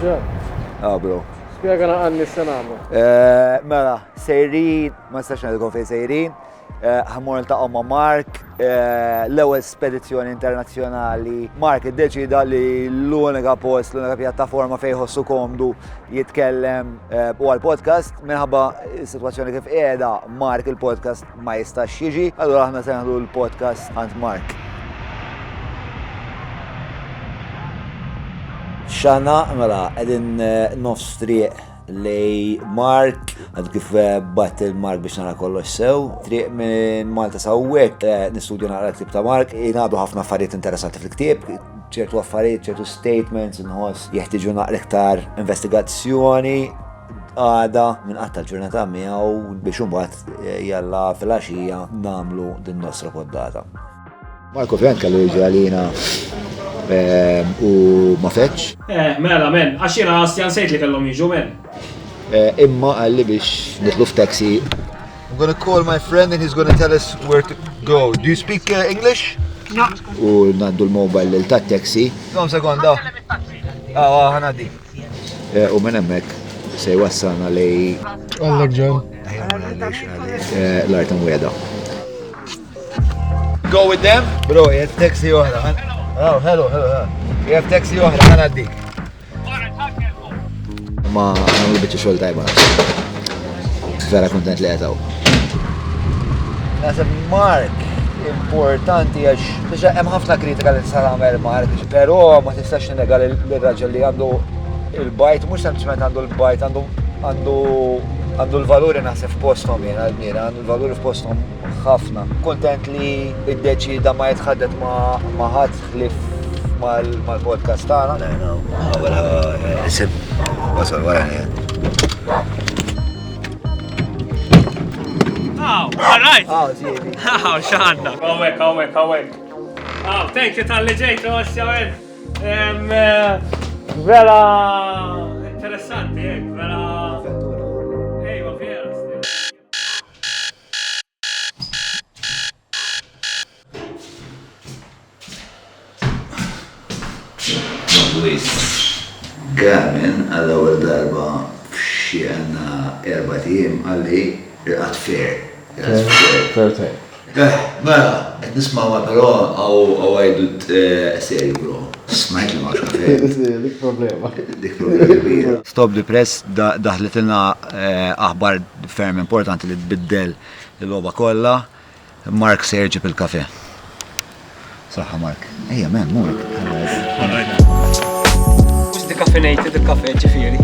Bro. Spiegħana għanni s-senamu. Mela, sejrin, ma s-sax għedikon fej sejrin, ħammur il-taqqa ma' Mark, l-ewel spedizzjoni internazzjonali. Mark id-deċida li l-unika post, l-unika pjattaforma fej ħossu komdu jitkellem u għal-podcast, minħabba s-situazzjoni kif qiegħda Mark il-podcast ma jistax jiġi, allura aħna seħdu l-podcast għand Mark. Xana, mela, għedin nofs triq lej Mark, għad kif bat il-Mark biex nara kollox sew. Triq minn Malta sawwek, nistudju nara l-ktib ta' Mark, jingħadu ħafna affarijiet interessanti fil-ktib, ċertu affarijiet, ċertu statements, nħoss jeħtieġu naqra iktar investigazzjoni għada minn qatta l-ġurnata miegħu biex imbagħad jalla fil-għaxija nagħmlu din nostra poddata. Marko fejn kellu jiġi għalina u ma fetx? Mela, men, għaxina għastjan sejt li kellhom jiġu, men. Imma għalli biex nitlu f'taxi. I'm gonna call my friend and he's gonna tell us where to go. Do you speak English? No. U nandu l-mobile l-taxi. Kom sekonda. Ħanaddi. U minn hemmhekk se jwassana lej. Għallek ġan. L-art mweda. Go with them? Bro, jgħed taxi oħra. Oh, hello. Jgħed taxi oħra, ħanaddi. Ma għamlu bieċi xol tajba. Vera kontent li għetaw. Nasib Mark importanti għax biex hemm ħafna kritika li sar għamel Mark, però ma tistax nega l-raġel li għandu il-bajt, mhux sempliċement għandu l-bajt, għandu l-valuri naħseb f'posthom jiena għal-mira, għandu l-valuri f'posthom ħafna. Kontent li id-deċida ma jitħaddet ma ħadd ħlif mal-podcast tagħna. Isib wasal wara All right. Ziemi. Xanna. Kawek. Thank you tal-li ġejtu għasjawen. Vera interessanti, vera. Ejwa, vera. Luis, Gamin għal-ewwel darba f'xi għandna 4 tiem għalli irqat fair. Fair time. Mela, qed nisma' però għaw għajdut serju bro. Smajt li ma xafej. Dik problema. Dik problema kbira. Stop the Press daħlet ilna aħbar ferm importanti li tbiddel il-logħba kollha. Mark se jerġib il-kafe. Saħħa Mark. Ejja man, Mark. Mux decaffeinated il-kafe ġifieri.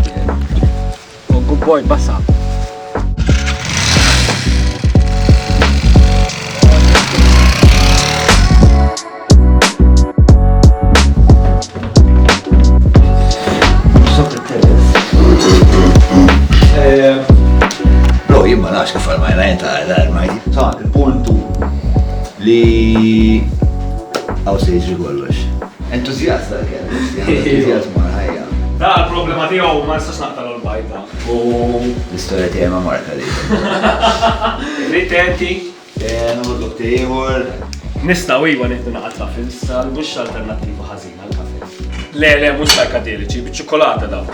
Good boy, bassa. Bro, jimma nafx kif għal-majna jenta għal-majti. Sa' il-puntu li għaw se jiġri kollox. Entuzjasta kien, entuzjazmu għal-ħajja. Da, il-problema tiegħu ma nistax naqtal l-bajta. U l-istoria tiegħi ma' Marka li. Ritenti. Nħurlok tiegħur. Nistaw iwa nieħdu naqatla fil-sa, mhux alternattiva ħażina għall-kafe. Le, mhux sarkadeliċi, biċ-ċokolata daw.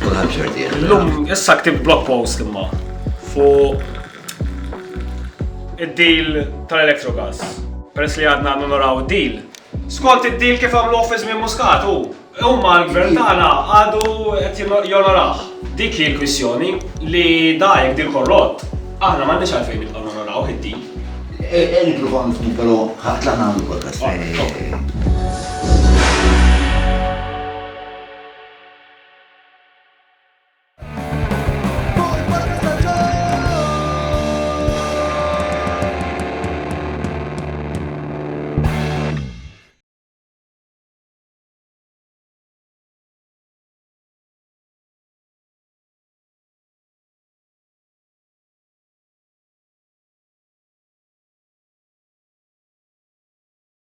Kulħadd xorti. Illum issa ktib blog post imma fuq id-deal tal-Electrogas. Peress li għadna nonoraw id-deal. Skont id-deal kif għamlu office minn Muscat huma l-gvern tagħna għadu qed jonoraw. Dik hi l-kwissjoni li dajek dil korrott. Aħna m'għandniex għalfejn nibqgħu nonoraw id-deal. Nipruvaw nifhmu però ħadd nagħmlu podcast.